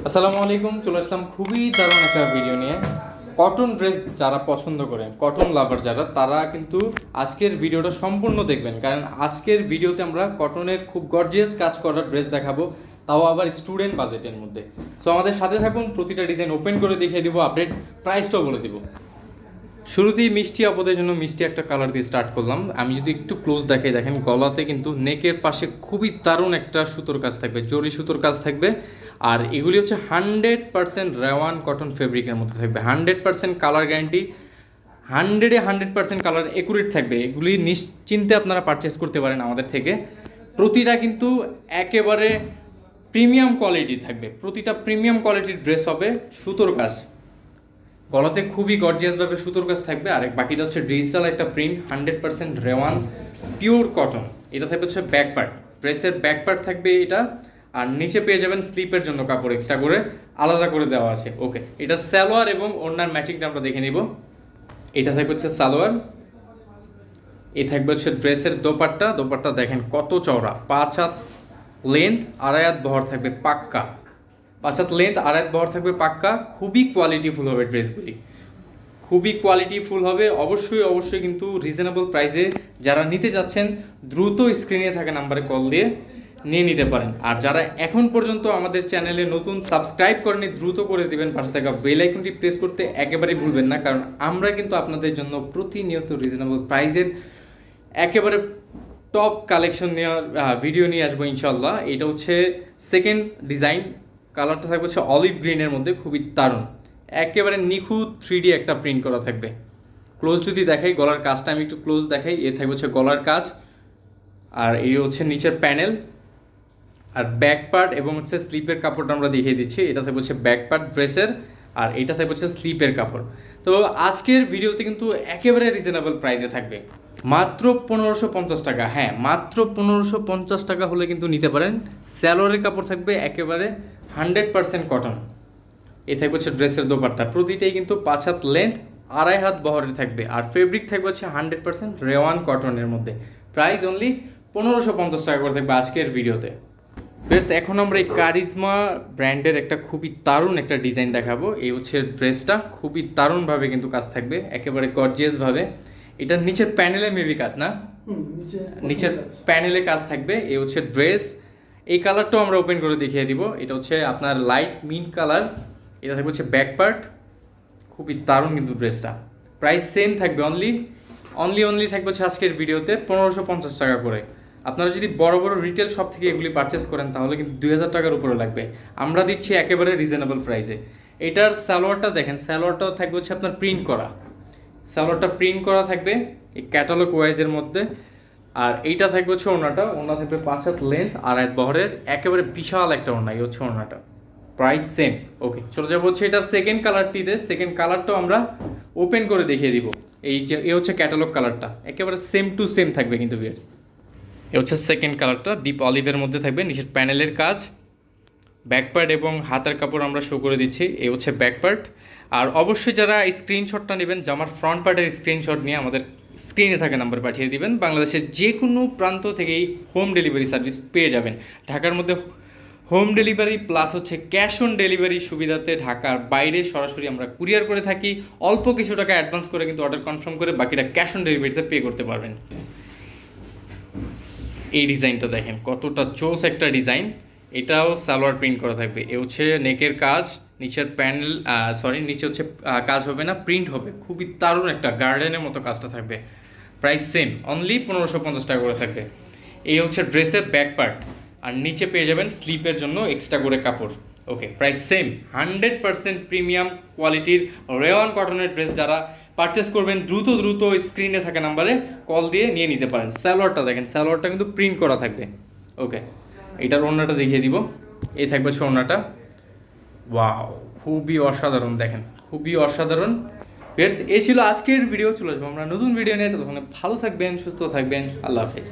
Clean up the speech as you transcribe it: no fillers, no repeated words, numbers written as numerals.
আসসালামু আলাইকুম, চলে আসলাম খুবই দারুণ একটা ভিডিও নিয়ে। কটন ড্রেস যারা পছন্দ করে, কটন লাভার যারা, তারা কিন্তু আজকের ভিডিওটা সম্পূর্ণ দেখবেন, কারণ আজকের ভিডিওতে আমরা কটনের খুব গর্জিয়াস কাজ করা ড্রেস দেখাবো, তাও আবার স্টুডেন্ট বাজেটের মধ্যে। সো আমাদের সাথে থাকুন, প্রতিটা ডিজাইন ওপেন করে দেখিয়ে দিব, আপডেট প্রাইসটাও বলে দিব। শুরুতেই মিষ্টি আপদের জন্য মিষ্টি একটা কালার দিয়ে স্টার্ট করলাম। আমি যদি একটু ক্লোজ দেখাই, দেখেন গলাতে কিন্তু নেকের পাশে খুবই দারুণ একটা সুতোর কাজ থাকবে, জরি সুতোর কাজ থাকবে। আর এগুলি হচ্ছে 100% রেওয়ান কটন ফেব্রিকের মধ্যে থাকবে, 100% কালার গ্যারান্টি, 100% কালার একুরেট থাকবে। এগুলি নিশ্চিন্তে আপনারা পারচেস করতে পারেন আমাদের থেকে। প্রতিটা কিন্তু একেবারে প্রিমিয়াম কোয়ালিটি থাকবে, প্রতিটা প্রিমিয়াম কোয়ালিটির ড্রেস হবে, সুতোর কাজ, গলাতে খুবই গর্জিয়াসভাবে সুতোর কাজ থাকবে। আর বাকিটা হচ্ছে ডিজিটাল একটা প্রিন্ট, 100% রেওয়ান পিওর কটন। এটা থাকবে হচ্ছে ব্যাক পার্ট, ড্রেসের ব্যাক পার্ট থাকবে এটা। আর নিচে পেয়ে যাবেন স্লিপের জন্য কাপড় এক্সট্রা করে আলাদা করে দেওয়া আছে। ওকে, এটা সালোয়ার এবং ওড়নার ম্যাচিংটা আমরা দেখে নিব। এটা থাকবে হচ্ছে সালোয়ার, এই থাকবে হচ্ছে ড্রেসের দোপাট্টা। দোপাট্টা দেখেন কত চওড়া, 5 হাত লেন্থ, 2.5 হাত বহর থাকবে পাক্কা, 5 হাত লেন্থ, 2.5 হাত বহর থাকবে পাক্কা। খুবই কোয়ালিটিফুল হবে ড্রেসগুলি, খুবই কোয়ালিটিফুল হবে। অবশ্যই অবশ্যই কিন্তু রিজনেবল প্রাইসে যারা নিতে যাচ্ছেন দ্রুত স্ক্রিনে থাকা নাম্বারে কল দিয়ে নিয়ে নিতে পারেন। আর যারা এখন পর্যন্ত আমাদের চ্যানেলে নতুন সাবস্ক্রাইব করেনি, দ্রুত করে দিবেন, পাশে থাকা বেল আইকনটি প্রেস করতে একেবারেই ভুলবেন না, কারণ আমরা কিন্তু আপনাদের জন্য প্রতিনিয়ত রিজনেবল প্রাইসের একেবারে টপ কালেকশন নেওয়ার ভিডিও নিয়ে আসবো ইনশাল্লাহ। এটা হচ্ছে সেকেন্ড ডিজাইন, কালারটা থাকবে হচ্ছে অলিভ গ্রিনের মধ্যে, খুবই দারুণ, একেবারে নিখুঁত 3D একটা প্রিন্ট করা থাকবে। ক্লোজ যদি দেখাই, গলার কাজটা আমি একটু ক্লোজ দেখাই, এ থাকবে হচ্ছে গলার কাজ, আর এই হচ্ছে নিচের প্যানেল, আর ব্যাক পার্ট এবং হচ্ছে স্লিপের কাপড়টা আমরা দেখিয়ে দিচ্ছি। এটা থাকবে হচ্ছে ব্যাক পার্ট ড্রেসের, আর এটা থাকবে হচ্ছে স্লিপের কাপড়। তো আজকের ভিডিওতে কিন্তু একেবারে রিজনেবল প্রাইসে থাকবে, মাত্র 1550 টাকা। হ্যাঁ, মাত্র 1550 টাকা হলে কিন্তু নিতে পারেন। স্যালোয়ারের কাপড় থাকবে একেবারে 100% কটন। এ থাকবে হচ্ছে ড্রেসের দোপাট্টা, প্রতিটাই কিন্তু 5 হাত লেন্থ, 2.5 হাত বহরের থাকবে। আর ফেব্রিক থাকবে হচ্ছে 100% রেওয়ান কটনের মধ্যে। প্রাইস অনলি 1550 টাকা করে থাকবে আজকের ভিডিওতে। বেশ, এখন আমরা এই কারিজমা ব্র্যান্ডের একটা খুবই দারুণ একটা ডিজাইন দেখাবো। এই হচ্ছে ড্রেসটা, খুবই দারুণভাবে কিন্তু কাজ থাকবে, একেবারে গর্জিয়াসভাবে। এটার নিচের প্যানেলে মেবি কাজ না, নিচের প্যানেলে কাজ থাকবে। এই হচ্ছে ড্রেস, এই কালারটাও আমরা ওপেন করে দেখিয়ে দিব। এটা হচ্ছে আপনার লাইট মিন্ট কালার। এটা থাকবে হচ্ছে ব্যাক পার্ট, খুবই দারুণ কিন্তু ড্রেসটা। প্রাইস সেম থাকবে, অনলি থাকবে হচ্ছে আজকের ভিডিওতে 1550 টাকা করে। আপনারা যদি বড় বড় রিটেল শপ থেকে এগুলি পারচেস করেন তাহলে কিন্তু 2000 টাকার উপরে লাগবে, আমরা দিচ্ছি একেবারে রিজনেবল প্রাইসে। এটার সালোয়ারটা দেখেন, সালোয়ারটাও থাকবে হচ্ছে আপনার প্রিন্ট করা, সালোয়ারটা প্রিন্ট করা থাকবে এই ক্যাটালগ ওয়াইজের মধ্যে। আর এইটা থাকবে হচ্ছে ওড়নাটা, ওড়না থাকবে 5 হাত লেন্থ, 2.5 হাত বহরের, একেবারে বিশাল একটা ওড়না। এই হচ্ছে ওড়নাটা, প্রাইস সেম। ওকে, চলে যাবো হচ্ছে এটার সেকেন্ড কালারটিতে। সেকেন্ড কালারটাও আমরা ওপেন করে দেখিয়ে দিব। এই যে এ হচ্ছে ক্যাটালগ কালারটা, একেবারে সেম টু সেম থাকবে কিন্তু ভিউয়ার্স। এ হচ্ছে সেকেন্ড কালারটা, ডিপ অলিভের মধ্যে থাকবে, নিচের প্যানেলের কাজ, ব্যাক পার্ট এবং হাতের কাপড় আমরা শো করে দিচ্ছি। এই হচ্ছে ব্যাক পার্ট। আর অবশ্যই যারা স্ক্রিনশটটা নেবেন, জামার ফ্রন্ট পার্টের স্ক্রিনশট নিয়ে আমাদের স্ক্রিনে থাকা নাম্বার পাঠিয়ে দিবেন। বাংলাদেশের যে কোনো প্রান্ত থেকেই হোম ডেলিভারি সার্ভিস পেয়ে যাবেন। ঢাকার মধ্যে হোম ডেলিভারি প্লাস হচ্ছে ক্যাশ অন ডেলিভারি সুবিধাতে ঢাকার বাইরে সরাসরি আমরা কুরিয়ার করে থাকি। অল্প কিছু টাকা অ্যাডভান্স করে কিন্তু অর্ডার কনফার্ম করে বাকিটা ক্যাশ অন ডেলিভারিতে পে করতে পারবেন। এই ডিজাইনটা দেখেন কতটা জোস একটা ডিজাইন, এটাও সালোয়ার প্রিন্ট করা থাকবে। এ হচ্ছে নেকের কাজ, নিচের প্যানেল নিচে হচ্ছে কাজ হবে না, প্রিন্ট হবে, খুবই দারুণ একটা গার্ডেনের মতো কাজটা থাকবে। প্রাইস সেম, অনলি 1550 টাকা করে থাকবে। এই হচ্ছে ড্রেসের ব্যাক পার্ট, আর নিচে পেয়ে যাবেন স্লিপের জন্য এক্সট্রা করে কাপড়। ওকে, প্রাইস সেম, 100% প্রিমিয়াম কোয়ালিটির রেওয়ান কটনের ড্রেস যারা পারচেস করবেন দ্রুত স্ক্রিনে থাকা নাম্বারে কল দিয়ে নিয়ে নিতে পারেন। স্যালোয়ারটা দেখেন, স্যালোয়ারটা কিন্তু প্রিন্ট করা থাকবে। ওকে, এটার ওড়নাটা দেখিয়ে দিব। এই থাকবে হচ্ছে ওড়নাটা, ওয়াও, খুবই অসাধারণ, দেখেন খুবই অসাধারণ। বেশ, এই ছিল আজকের ভিডিও। চলে আসবো আমরা নতুন ভিডিও নিয়ে, ততক্ষণ ভালো থাকবেন, সুস্থ থাকবেন, আল্লাহ হাফেজ।